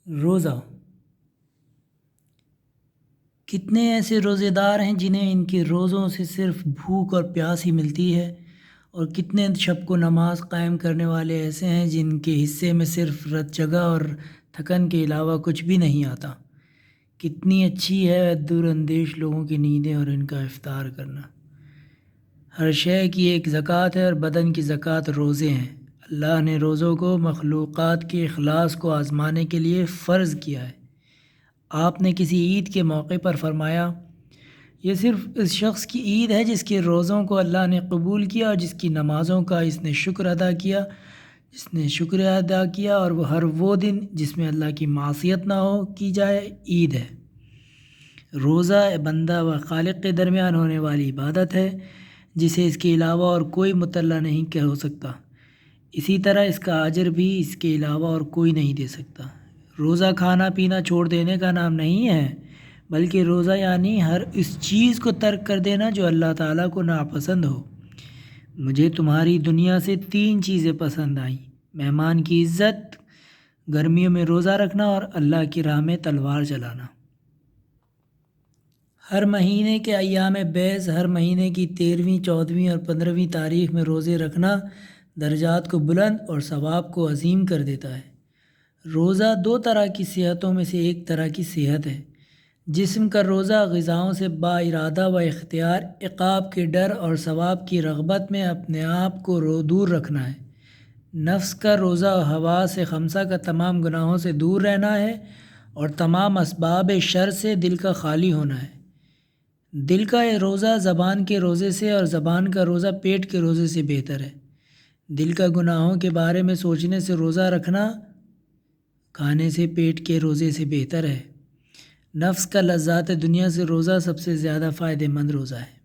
روزہ۔ کتنے ایسے روزے دار ہیں جنہیں ان کے روزوں سے صرف بھوک اور پیاس ہی ملتی ہے، اور کتنے شب کو نماز قائم کرنے والے ایسے ہیں جن کے حصے میں صرف رت جگہ اور تھکن کے علاوہ کچھ بھی نہیں آتا۔ کتنی اچھی ہے دور اندیش لوگوں کی نیندیں اور ان کا افطار کرنا۔ ہر شے کی ایک زکوٰۃ ہے اور بدن کی زکوٰۃ روزے ہیں۔ اللہ نے روزوں کو مخلوقات کے اخلاص کو آزمانے کے لیے فرض کیا ہے۔ آپ نے کسی عید کے موقع پر فرمایا، یہ صرف اس شخص کی عید ہے جس کے روزوں کو اللہ نے قبول کیا اور جس کی نمازوں کا اس نے شکر ادا کیا اور وہ دن جس میں اللہ کی معصیت نہ ہو کی جائے عید ہے۔ روزہ بندہ و خالق کے درمیان ہونے والی عبادت ہے جسے اس کے علاوہ اور کوئی مطلع نہیں ہو سکتا۔ اسی طرح اس کا اجر بھی اس کے علاوہ اور کوئی نہیں دے سکتا۔ روزہ کھانا پینا چھوڑ دینے کا نام نہیں ہے، بلکہ روزہ یعنی ہر اس چیز کو ترک کر دینا جو اللہ تعالیٰ کو ناپسند ہو۔ مجھے تمہاری دنیا سے 3 چیزیں پسند آئیں: مہمان کی عزت، گرمیوں میں روزہ رکھنا اور اللہ کی راہ میں تلوار چلانا۔ ہر مہینے کے ایام بیض، ہر مہینے کی 13ویں، 14ویں اور 15ویں تاریخ میں روزے رکھنا درجات کو بلند اور ثواب کو عظیم کر دیتا ہے۔ روزہ 2 طرح کی صحتوں میں سے ایک طرح کی صحت ہے۔ جسم کا روزہ غذاؤں سے با ارادہ و اختیار عقاب کے ڈر اور ثواب کی رغبت میں اپنے آپ کو دور رکھنا ہے۔ نفس کا روزہ حواس خمسہ کا تمام گناہوں سے دور رہنا ہے اور تمام اسباب شر سے دل کا خالی ہونا ہے۔ دل کا روزہ زبان کے روزے سے اور زبان کا روزہ پیٹ کے روزے سے بہتر ہے۔ دل کا گناہوں کے بارے میں سوچنے سے روزہ رکھنا کھانے سے پیٹ کے روزے سے بہتر ہے۔ نفس کا لذات دنیا سے روزہ سب سے زیادہ فائدہ مند روزہ ہے۔